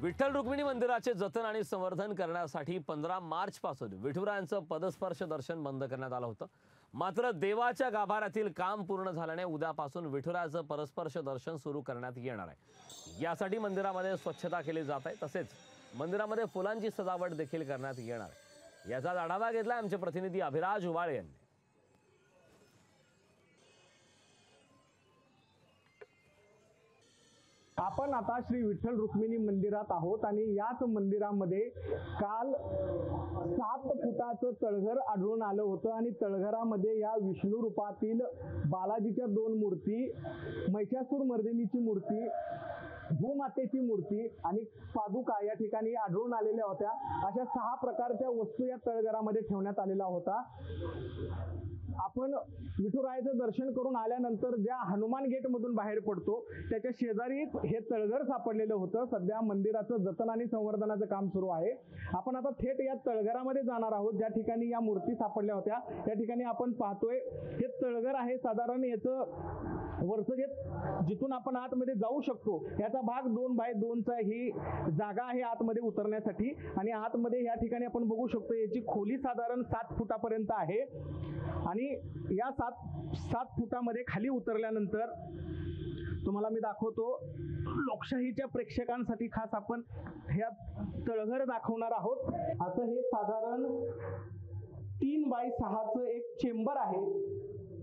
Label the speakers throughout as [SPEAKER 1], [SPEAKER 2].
[SPEAKER 1] विठ्ठल रुक्मिणी मंदिराचे जतन आणि संवर्धन करण्यासाठी 15 मार्च पासून विठुरायांचं पदस्पर्श दर्शन बंद करण्यात आलं होतं। मात्र देवाच्या गाभाऱ्यातील काम पूर्ण झाल्याने उद्यापासून विठुरायाचं परस्पर्श दर्शन सुरू करण्यात येणार आहे। यासाठी मंदिरामध्ये स्वच्छता केली जात आहे, तसेच मंदिरामध्ये फुलांची सजावट देखील करण्यात येणार आहे। याचा आढावा घेतला आमचे प्रतिनिधी अभिराज उबाळे यांनी।
[SPEAKER 2] आपण आता श्री विठ्ठल रुक्मिणी मंदिरात आहोत आणि याच मंदिरामध्ये काल 7 फुटाचं तळघर आढळून आलं होतं आणि तळघरामध्ये या विष्णू रूपातील बालाजीच्या 2 मूर्ती, महिषासूर मर्दिनीची मूर्ती, भूमातेची मूर्ती आणि पादुका या ठिकाणी आढळून आलेल्या होत्या। अशा 6 प्रकारच्या वस्तू या तळघरामध्ये ठेवण्यात आलेला होता। आपण विठुरायाचं दर्शन करून आल्यानंतर ज्या हनुमान गेट मधून बाहेर पडतो त्याच्या शेजारीच हे तळघर सापडलेलं होतं। सध्या मंदिराचं जतन आणि संवर्धनाचं काम सुरू आहे। आपण आता थेट या तळघरामध्ये जाणार आहोत, ज्या ठिकाणी या मूर्ती सापडल्या होत्या। या ठिकाणी आपण पाहतोय हे तळघर आहे। साधारण याचं वरचं जिथून आपण आतमध्ये जाऊ शकतो याचा भाग 2x2चा ही जागा आहे आतमध्ये उतरण्यासाठी। आणि आतमध्ये या ठिकाणी आपण बघू शकतो याची खोली साधारण 7 फुटापर्यंत आहे। आणि या 7 फुटामध्ये खाली उतरल्यानंतर तुम्हाला मी दाखवतो, लोकशाहीच्या प्रेक्षकांसाठी खास आपण ह्या तळघर दाखवणार आहोत। असं हे साधारण 3x6चं एक चेंबर आहे।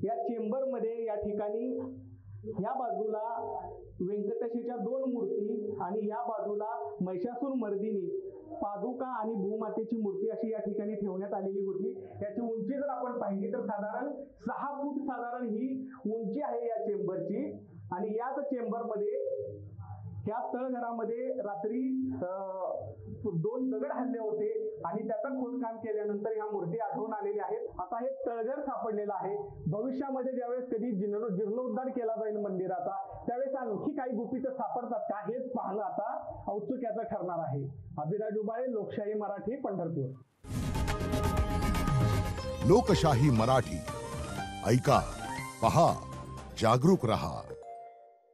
[SPEAKER 2] या चेंबर मध्ये या ठिकाणी या बाजूला व्यंकटेशाच्या 2 मूर्ती आणि या बाजूला महिषासूर मर्दिनी, पादुका आणि भूमातेची मूर्ती अशी या ठिकाणी ठेवण्यात आलेली होती। याची उंची जर आपण पाहिली तर साधारण 6 फूट साधारण ही उंची आहे या चेंबरची। आणि याच चेंबर मध्ये या तळघरामध्ये रात्री 2 दगड हल्ले होते आणि त्याचं खोदकाम केल्यानंतर ह्या मूर्ती आढळून आलेल्या आहेत। आता हे तळघर सापडलेलं आहे। भविष्यामध्ये ज्यावेळेस कधी जीर्णोद्धार केला जाईल मंदिराचा, त्यावेळेस आणखी काही गुपितं सापडतात का हेच पाहणं आता औत्सुक्याचं ठरणार आहे। अभिराज उबाळे, लोकशाही मराठी, पंढरपूर।
[SPEAKER 3] लोकशाही मराठी ऐका, पहा, जागरूक रहा।